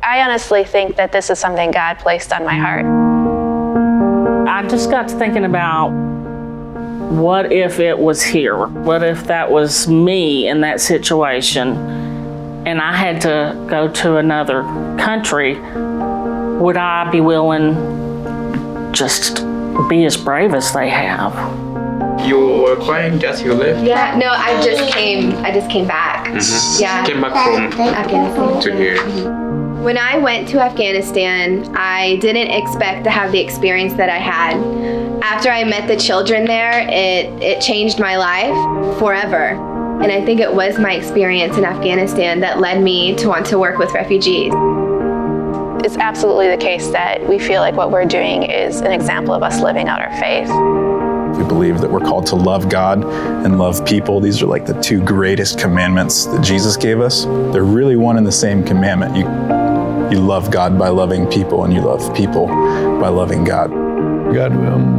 I honestly think that this is something God placed on my heart. I just got to thinking about, what if it was here? What if that was me in that situation and I had to go to another country? Would I be willing just to be as brave as they have? You were crying just you left? Yeah, no, I just came back. Yeah. Came back from Afghanistan. to here. When I went to Afghanistan, I didn't expect to have the experience that I had. After I met the children there, it changed my life forever. And I think it was my experience in Afghanistan that led me to want to work with refugees. It's absolutely the case that we feel like what we're doing is an example of us living out our faith. We believe that we're called to love God and love people. These are like the two greatest commandments that Jesus gave us. They're really one and the same commandment. You love God by loving people, and you love people by loving God. God,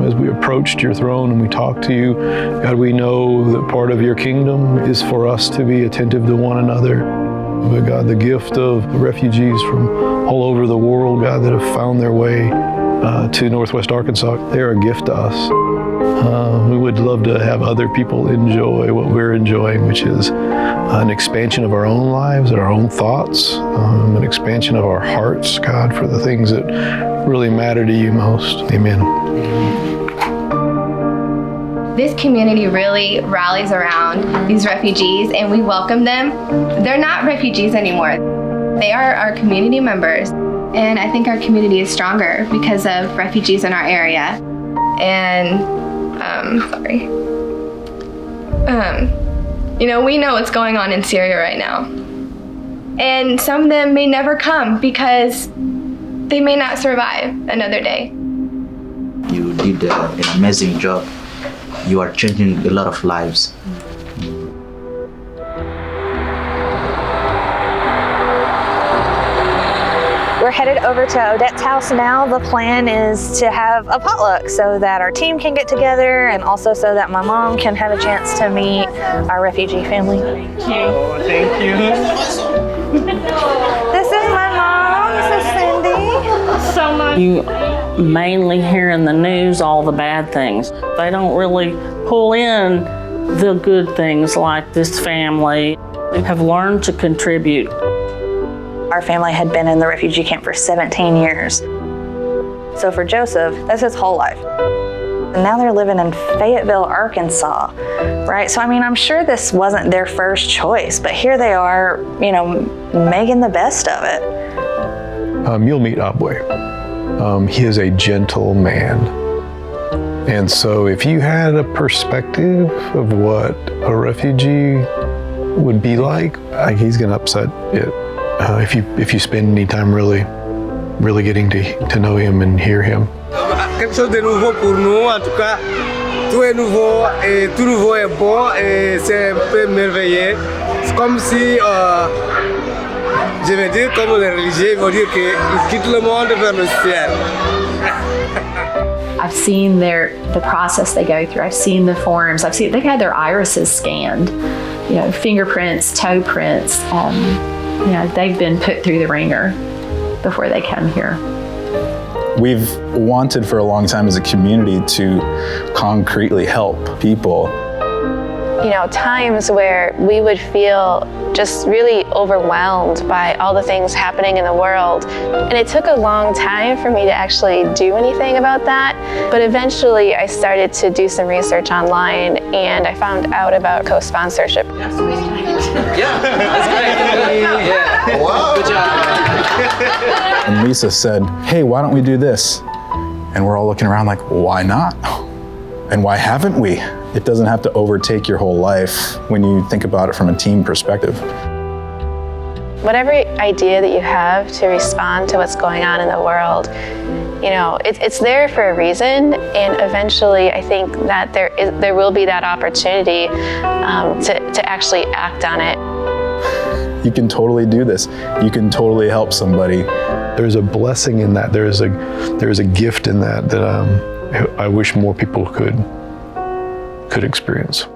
as we approached your throne and we talked to you, God, we know that part of your kingdom is for us to be attentive to one another. But God, the gift of refugees from all over the world, God, that have found their way to Northwest Arkansas, they're a gift to us. We would love to have other people enjoy what we're enjoying, which is an expansion of our own lives and our own thoughts, an expansion of our hearts, God, for the things that really matter to you most. Amen. This community really rallies around these refugees, and we welcome them. They're not refugees anymore. They are our community members. And I think our community is stronger because of refugees in our area. And, we know what's going on in Syria right now. And some of them may never come because they may not survive another day. You did an amazing job. You are changing a lot of lives. We're headed over to Odette's house now. The plan is to have a potluck so that our team can get together and also so that my mom can have a chance to meet our refugee family. Thank you. Oh, thank you. This is my mom. This is Cindy. So nice. You mainly hear in the news all the bad things. They don't really pull in the good things like this family. They have learned to contribute. Our family had been in the refugee camp for 17 years. So for Joseph, that's his whole life. And now they're living in Fayetteville, Arkansas, right? So, I'm sure this wasn't their first choice, but here they are, making the best of it. You'll meet Abwe. He is a gentle man. And so if you had a perspective of what a refugee would be like, he's gonna upset it. If you spend any time really getting to know him and hear him. Quelque chose de nouveau pour nous, en tout cas, tout est nouveau et tout nouveau est bon et c'est un peu merveilleux. C'est comme si, je vais dire, comme les religieux vont dire qu'ils quittent le monde vers le ciel. I've seen the process they go through. I've seen the forms. They've had their irises scanned, fingerprints, toe prints. They've been put through the ringer before they come here. We've wanted for a long time as a community to concretely help people. Times where we would feel just really overwhelmed by all the things happening in the world. And it took a long time for me to actually do anything about that. But eventually I started to do some research online and I found out about co-sponsorship. Yeah, that's great. Yeah. Wow. Good job. And Lisa said, hey, why don't we do this? And we're all looking around like, why not? And why haven't we? It doesn't have to overtake your whole life when you think about it from a team perspective. Whatever idea that you have to respond to what's going on in the world, it's there for a reason, and eventually I think that there will be that opportunity to actually act on it. You can totally do this. You can totally help somebody. There's a blessing in that. There is a gift in that I wish more people could experience.